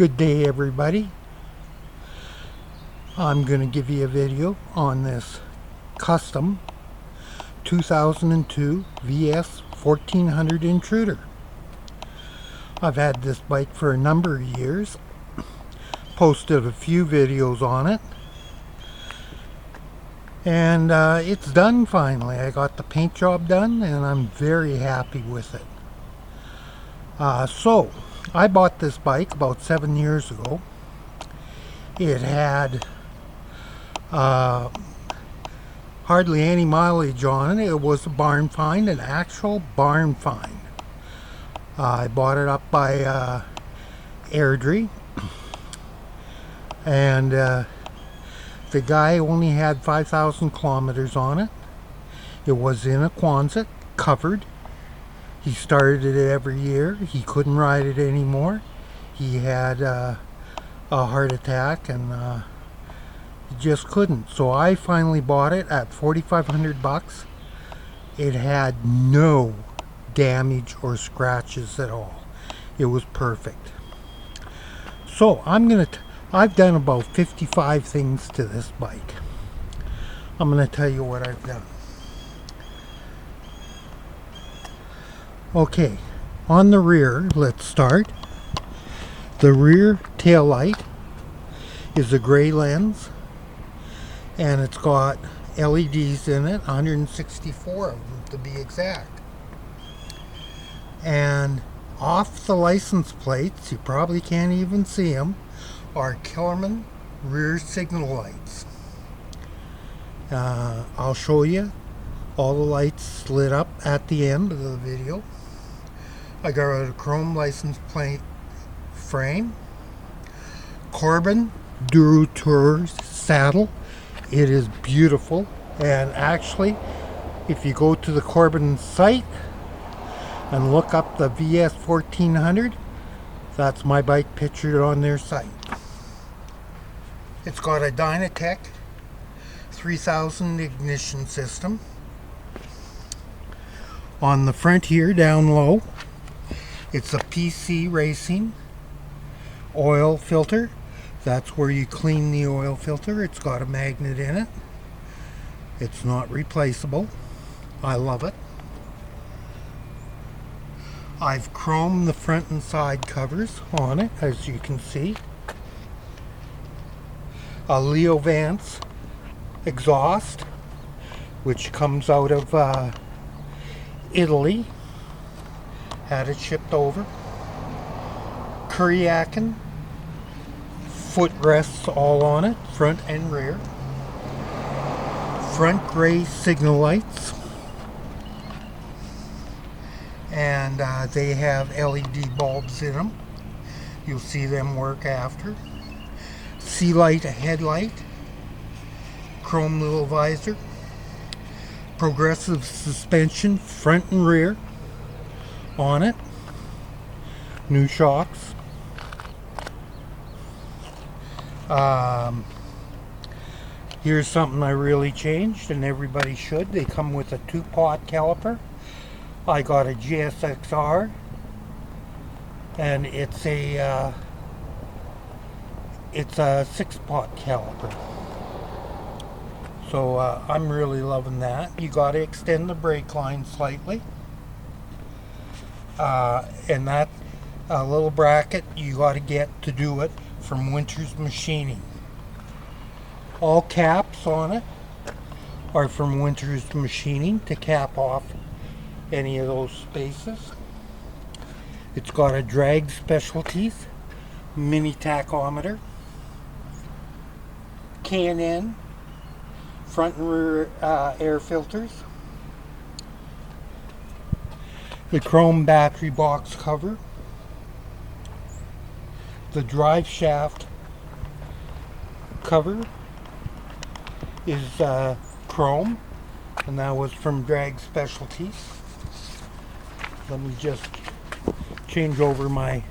Good day, everybody. I'm going to give you a video on this custom 2002 VS1400 Intruder. I've had this bike for a number of years, posted a few videos on it, and it's done finally. I got the paint job done and I'm very happy with it. So I bought this bike about 7 years ago. It had hardly any mileage on it. It was a barn find, an actual barn find. I bought it up by Airdrie, and the guy only had 5,000 kilometers on it. It was in a Quonset, covered. He started it every year. He couldn't ride it anymore. He had a heart attack and he just couldn't. So I finally bought it at $4,500. It had no damage or scratches at all. It was perfect. So I've done about 55 things to this bike. I'm going to tell you what I've done. Okay, on the rear, let's start. The rear tail light is a gray lens, and it's got LEDs in it, 164 of them to be exact. And off the license plates, you probably can't even see them, are Kellerman rear signal lights. I'll show you all the lights lit up at the end of the video. I got a chrome license plate frame. Corbin Tour saddle. It is beautiful, and actually if you go to the Corbin site and look up the VS1400, that's my bike pictured on their site. It's got a Dynatech 3000 ignition system. On the front here, down low, it's a PC Racing oil filter. That's where you clean the oil filter. It's got a magnet in it. It's not replaceable. I love it. I've chromed the front and side covers on it, as you can see. A LeoVince exhaust, which comes out of Italy. Had it shipped over. Kuryakyn footrests all on it, front and rear. Front gray signal lights, and they have LED bulbs in them. You'll see them work after. Sealight headlight, chrome little visor, progressive suspension front and rear on it, new shocks. Here's something I really changed, and everybody should. They come with a 2-pot caliper. I got a GSXR, and it's a 6-pot caliper. So I'm really loving that. You got to extend the brake line slightly. And that little bracket you got to get to do it from Winter's Machining. All caps on it are from Winter's Machining to cap off any of those spaces. It's got a drag specialties mini tachometer, K&N front and rear air filters, the chrome battery box cover, the drive shaft cover is chrome, and that was from Drag Specialties. Let me just change over my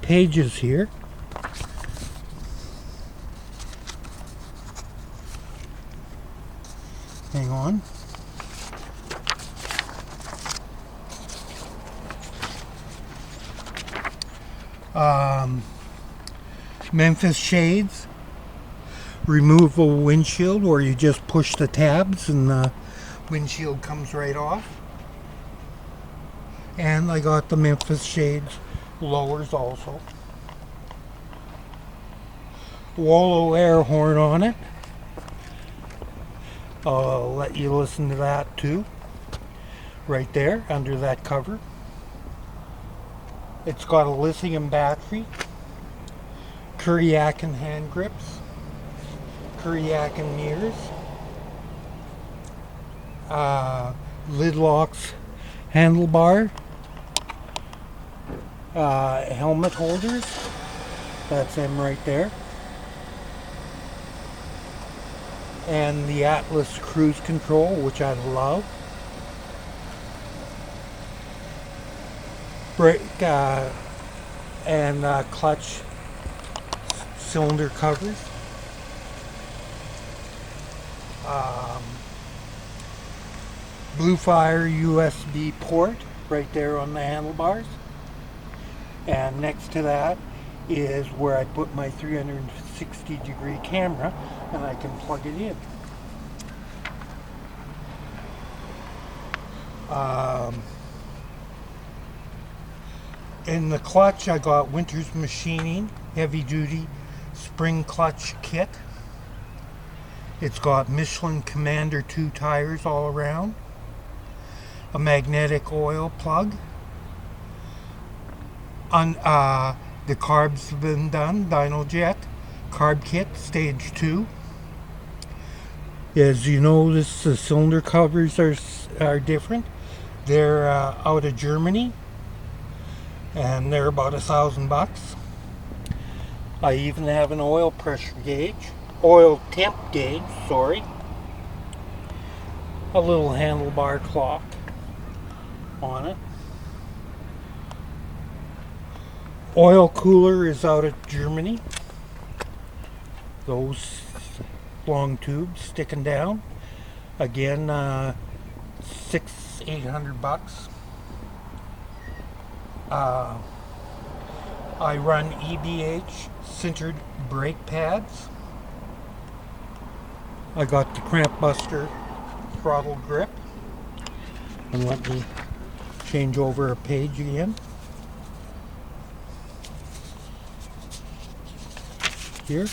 pages here. Hang on. Memphis shades, removable windshield where you just push the tabs and the windshield comes right off. And I got the Memphis shades lowers also. Wallow air horn on it. I'll let you listen to that too. Right there under that cover. It's got a lithium battery. Kuryakyn hand grips. Kuryakyn mirrors. Lid locks handlebar. Helmet holders. That's them right there. And the Atlas cruise control, which I love. Brake and clutch cylinder covers. Blue Fire USB port right there on the handlebars. And next to that is where I put my 360-degree camera, and I can plug it in. In the clutch, I got Winter's Machining heavy-duty spring clutch kit. It's got Michelin Commander 2 tires all around, a magnetic oil plug. The carbs have been done, Dynatech carb kit stage 2. As you notice, the cylinder covers are different. They're out of Germany, and they're about $1,000. I even have an oil pressure gauge, oil temp gauge, sorry. A little handlebar clock on it. Oil cooler is out of Germany. Those long tubes sticking down. Again, $800. I run EBH sintered brake pads. I got the Cramp Buster throttle grip. And let me change over a page again. Here.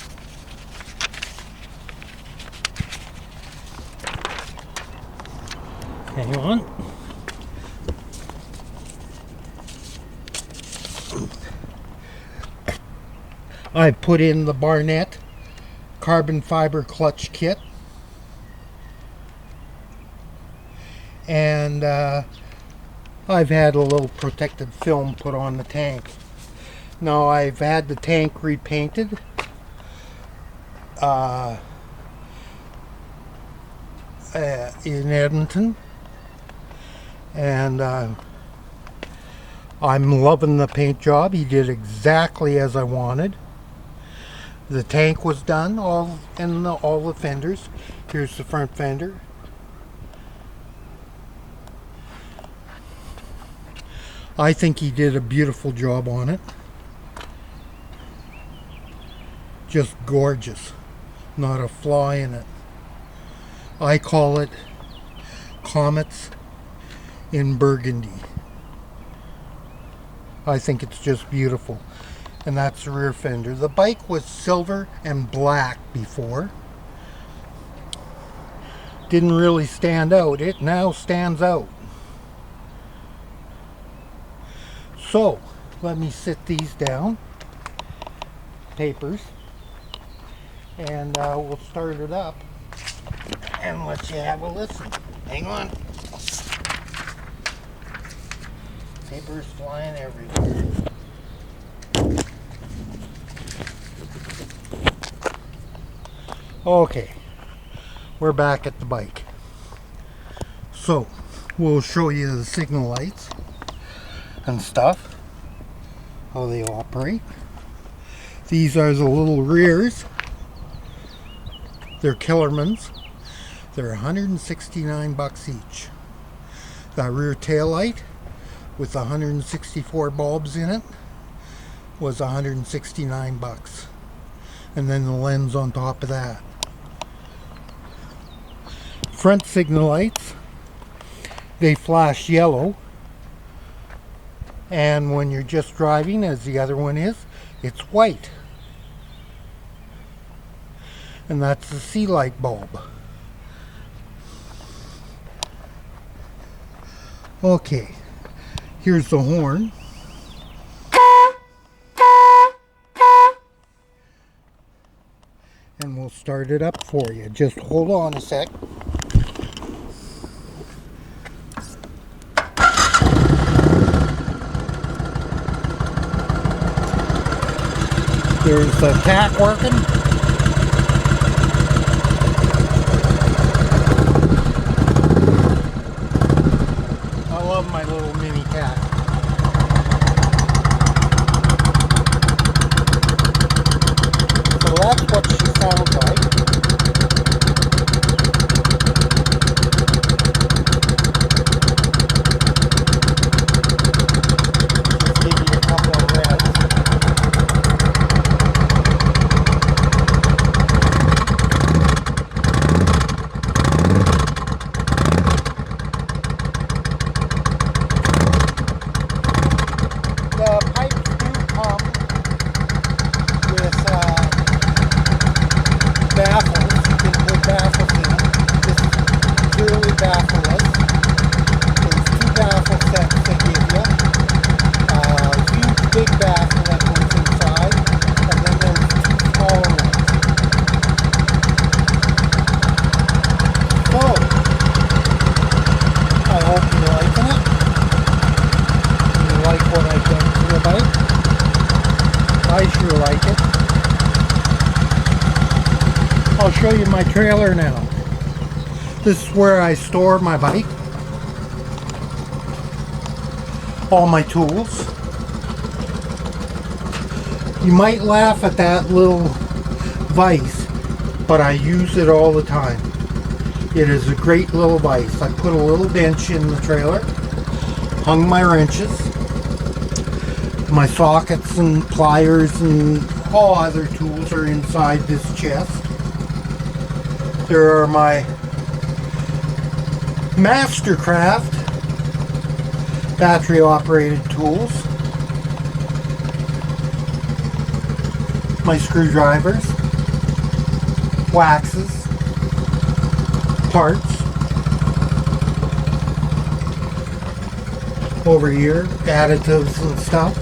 Hang on. I put in the Barnett carbon fiber clutch kit, and I've had a little protective film put on the tank. Now I've had the tank repainted. In Edmonton, and I'm loving the paint job. He did exactly as I wanted. The tank was done, all the fenders. Here's the front fender. I think he did a beautiful job on it. Just gorgeous. Not a flaw in it. I call it Comets in Burgundy. I think it's just beautiful. And that's the rear fender. The bike was silver and black before. Didn't really stand out. It now stands out. So, let me sit these down. Papers. And we'll start it up and let you have a listen. Hang on. Papers flying everywhere. Okay, we're back at the bike. So, we'll show you the signal lights and stuff, how they operate. These are the little rears. They're Kellerman's. They're $169 each. The rear tail light with 164 bulbs in it was $169. and then the lens on top of that. Front signal lights, they flash yellow, and when you're just driving, as the other one is, it's white. And that's the Sealight bulb. Okay, here's the horn. And we'll start it up for you. Just hold on a sec. There's the tack working. I love my little mini cat. So that's what she sounds like. Just give you a couple of reds. The pipes do come with baffles. You can put baffles in them. This is purely baffleless. There's two baffle sets they give you. Huge big baffle that goes inside, and then there's two smaller ones. So, I hope you're liking it. You like what I've done to the bike. I sure like it. I'll show you my trailer now. This is where I store my bike. All my tools. You might laugh at that little vise, but I use it all the time. It is a great little vise. I put a little bench in the trailer, hung my wrenches, my sockets and pliers and all other tools are inside this chest. There are my Mastercraft battery operated tools, my screwdrivers, waxes, parts. Over here, additives and stuff.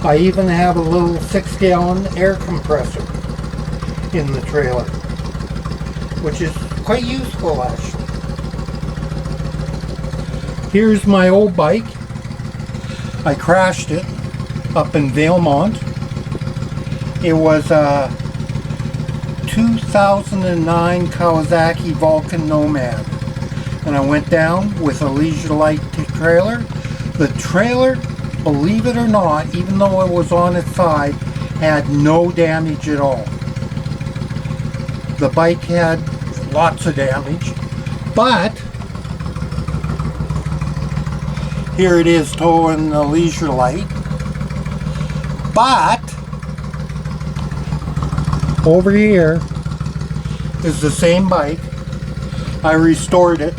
I even have a little 6-gallon air compressor in the trailer, which is quite useful actually. Here's my old bike. I crashed it up in Valemont. It was a 2009 Kawasaki Vulcan Nomad, and I went down with a Light trailer. The trailer, believe it or not, even though it was on its side, had no damage at all. The bike had lots of damage, but here it is towing the Light. But over here is the same bike. I restored it.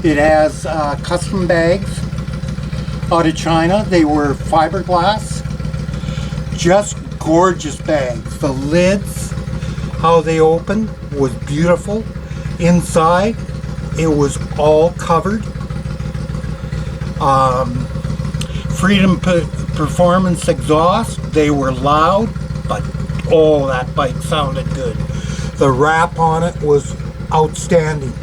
It has custom bags out of China. They were fiberglass. Just gorgeous bags. The lids, how they open, was beautiful. Inside, it was all covered. Freedom Performance exhaust. They were loud, but oh, that bike sounded good. The wrap on it was outstanding.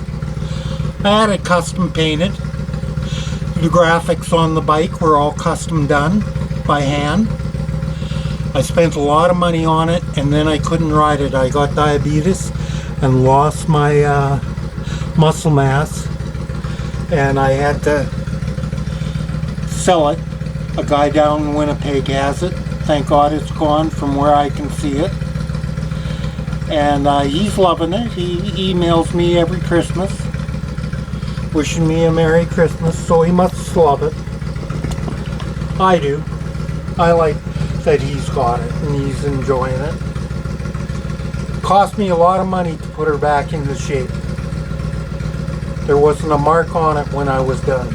I had it custom painted. The graphics on the bike were all custom done by hand. I spent a lot of money on it, and then I couldn't ride it. I got diabetes and lost my muscle mass, and I had to sell it. A guy down in Winnipeg has it. Thank God it's gone from where I can see it. And he's loving it. He emails me every Christmas wishing me a Merry Christmas, so he must love it. I do. I like that he's got it and he's enjoying it. Cost me a lot of money to put her back into shape. There wasn't a mark on it when I was done.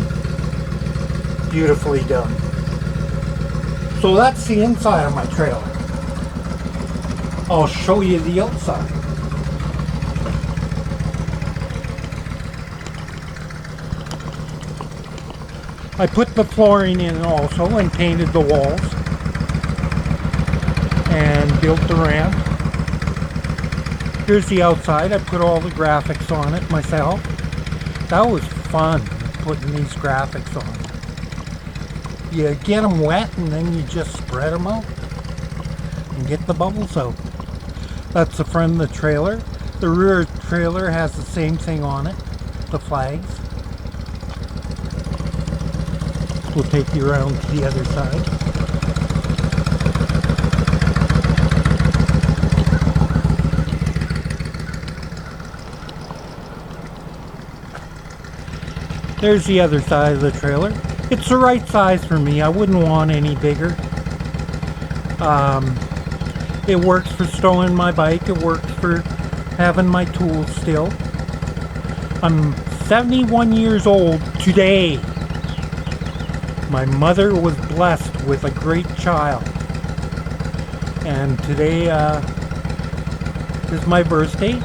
Beautifully done. So that's the inside of my trailer. I'll show you the outside. I put the flooring in also and painted the walls and built the ramp. Here's the outside. I put all the graphics on it myself. That was fun, putting these graphics on. You get them wet and then you just spread them out and get the bubbles out. That's the front of the trailer. The rear trailer has the same thing on it, the flags. We'll take you around to the other side. There's the other side of the trailer. It's the right size for me. I wouldn't want any bigger. It works for stowing my bike. It works for having my tools still. I'm 71 years old today. My mother was blessed with a great child. And today is my birthday.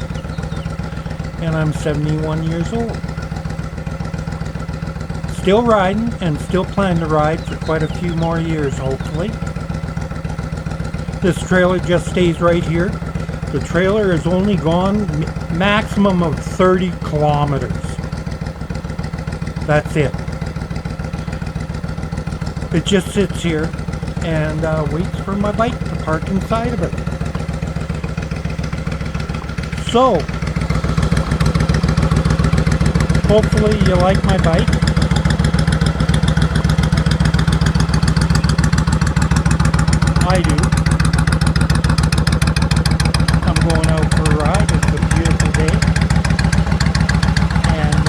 And I'm 71 years old. Still riding and still plan to ride for quite a few more years, hopefully. This trailer just stays right here. The trailer has only gone maximum of 30 kilometers. That's it. It just sits here and waits for my bike to park inside of it. So, hopefully you like my bike. I do. I'm going out for a ride. It's a beautiful day. And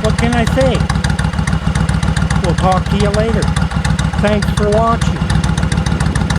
what can I say? We'll talk to you later. Thanks for watching.